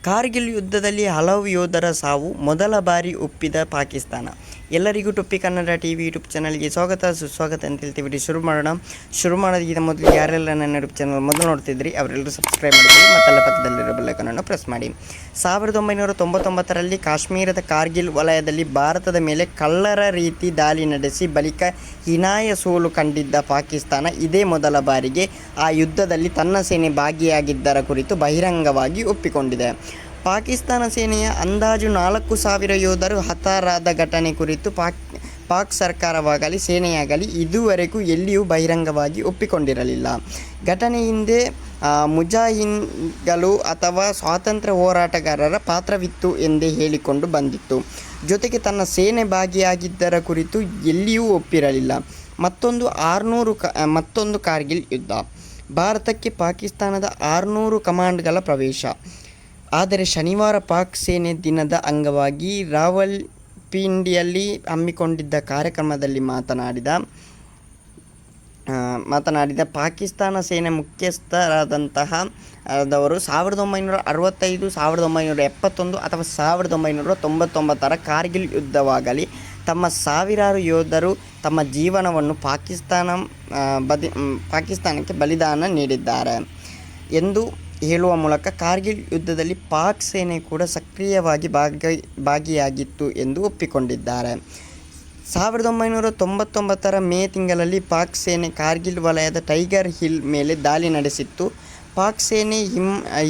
ಕಾರ್ಗಿಲ್ ಯುದ್ಧದಲ್ಲಿ ಹಲವು ಯೋಧರ ಸಾವು ಮೊದಲ ಬಾರಿ ಒಪ್ಪಿದ ಪಾಕಿಸ್ತಾನ. ಎಲ್ಲರಿಗೂ ಟೊಪ್ಪಿ ಕನ್ನಡ ಟಿವಿ ಯೂಟ್ಯೂಬ್ ಚಾನಲ್ಗೆ ಸ್ವಾಗತ ಸುಸ್ವಾಗತ ಅಂತ ಹೇಳ್ತೀವಿ. ಶುರು ಮಾಡೋದಕ್ಕಿಂತ ಮೊದಲು ಯಾರೆಲ್ಲ ನನ್ನ ಯೂಟ್ಯೂಬ್ ಚಾನಲ್ ಮೊದಲು ನೋಡ್ತಿದ್ರಿ ಅವರೆಲ್ಲರೂ ಸಬ್ಸ್ಕ್ರೈಬ್ ಮಾಡಿಕೊಳ್ಳಿ ಮತ್ತು ಪಕ್ಕದಲ್ಲಿರೋ ಬೆಲ್ ಐಕಾನ್ ಪ್ರೆಸ್ ಮಾಡಿ. 1999ರಲ್ಲಿ ಕಾಶ್ಮೀರದ ಕಾರ್ಗಿಲ್ ವಲಯದಲ್ಲಿ ಭಾರತದ ಮೇಲೆ ಕಳ್ಳರ ರೀತಿ ದಾಳಿ ನಡೆಸಿ ಬಳಿಕ ಹೀನಾಯ ಸೋಲು ಕಂಡಿದ್ದ ಪಾಕಿಸ್ತಾನ ಇದೇ ಮೊದಲ ಬಾರಿಗೆ ಆ ಯುದ್ಧದಲ್ಲಿ ತನ್ನ ಸೇನೆ ಭಾಗಿಯಾಗಿದ್ದರ ಕುರಿತು ಬಹಿರಂಗವಾಗಿ ಒಪ್ಪಿಕೊಂಡಿದೆ. ಪಾಕಿಸ್ತಾನ ಸೇನೆಯ ಅಂದಾಜು 4,000 ಯೋಧರು ಹತರಾದ ಘಟನೆ ಕುರಿತು ಪಾಕ್ ಸರ್ಕಾರವಾಗಲಿ ಸೇನೆಯಾಗಲಿ ಇದುವರೆಗೂ ಎಲ್ಲಿಯೂ ಬಹಿರಂಗವಾಗಿ ಒಪ್ಪಿಕೊಂಡಿರಲಿಲ್ಲ. ಘಟನೆ ಹಿಂದೆ ಮುಜಾಹಿದ್ಗಳು ಅಥವಾ ಸ್ವಾತಂತ್ರ್ಯ ಹೋರಾಟಗಾರರ ಪಾತ್ರವಿತ್ತು ಎಂದೇ ಹೇಳಿಕೊಂಡು ಬಂದಿತ್ತು. ಜೊತೆಗೆ ತನ್ನ ಸೇನೆ ಭಾಗಿಯಾಗಿದ್ದರ ಕುರಿತು ಎಲ್ಲಿಯೂ ಒಪ್ಪಿರಲಿಲ್ಲ. ಮತ್ತೊಂದು ಕಾರ್ಗಿಲ್ ಯುದ್ಧ. ಭಾರತಕ್ಕೆ ಪಾಕಿಸ್ತಾನದ 600 ಕಮಾಂಡೋಗಳ ಪ್ರವೇಶ. ಆದರೆ ಶನಿವಾರ ಪಾಕ್ ಸೇನೆ ದಿನದ ಅಂಗವಾಗಿ ರಾವಲ್ಪಿಂಡಿಯಲ್ಲಿ ಹಮ್ಮಿಕೊಂಡಿದ್ದ ಕಾರ್ಯಕ್ರಮದಲ್ಲಿ ಮಾತನಾಡಿದ ಪಾಕಿಸ್ತಾನ ಸೇನೆ ಮುಖ್ಯಸ್ಥರಾದವರು 1965, 1971 ಅಥವಾ 1999ರ ಕಾರ್ಗಿಲ್ ಯುದ್ಧವಾಗಲಿ ತಮ್ಮ ಸಾವಿರಾರು ಯೋಧರು ತಮ್ಮ ಜೀವನವನ್ನು ಪಾಕಿಸ್ತಾನಕ್ಕೆ ಬಲಿದಾನ ನೀಡಿದ್ದಾರೆ ಎಂದು ಹೇಳುವ ಮೂಲಕ ಕಾರ್ಗಿಲ್ ಯುದ್ಧದಲ್ಲಿ ಪಾಕ್ ಸೇನೆ ಕೂಡ ಸಕ್ರಿಯವಾಗಿ ಭಾಗಿಯಾಗಿತ್ತು ಎಂದು ಒಪ್ಪಿಕೊಂಡಿದ್ದಾರೆ. 1999ರ ಮೇ ತಿಂಗಳಲ್ಲಿ ಪಾಕ್ ಸೇನೆ ಕಾರ್ಗಿಲ್ ವಲಯದ ಟೈಗರ್ ಹಿಲ್ ಮೇಲೆ ದಾಳಿ ನಡೆಸಿತ್ತು. ಪಾಕ್ ಸೇನೆ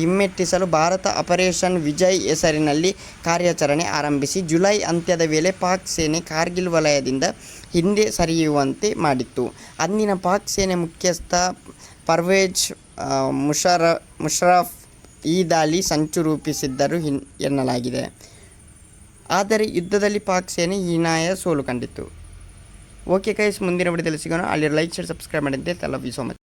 ಹಿಮ್ಮೆಟ್ಟಿಸಲು ಭಾರತ ಆಪರೇಷನ್ ವಿಜಯ್ ಹೆಸರಿನಲ್ಲಿ ಕಾರ್ಯಾಚರಣೆ ಆರಂಭಿಸಿ ಜುಲೈ ಅಂತ್ಯದ ವೇಳೆ ಪಾಕ್ ಸೇನೆ ಕಾರ್ಗಿಲ್ ವಲಯದಿಂದ ಹಿಂದೆ ಸರಿಯುವಂತೆ ಮಾಡಿತ್ತು. ಅಂದಿನ ಪಾಕ್ ಸೇನೆ ಮುಖ್ಯಸ್ಥ ಪರ್ವೇಜ್ ಮುಷರಫ್ ಈ ದಾಳಿ ಸಂಚು ರೂಪಿಸಿದ್ದರು ಎನ್ನಲಾಗಿದೆ. ಆದರೆ ಯುದ್ಧದಲ್ಲಿ ಪಾಕ್ ಸೇನೆ ಹೀನಾಯ ಸೋಲು ಕಂಡಿತ್ತು. ಓಕೆ ಗೈಸ್, ಮುಂದಿನ ವಿಡಿಯೋದಲ್ಲಿ ಸಿಗೋಣ. ಅಲ್ಲಿ ಲೈಕ್ ಶೇರ್ ಸಬ್ಸ್ಕ್ರೈಬ್ ಮಾಡಿದ್ದೆ. Love you so much.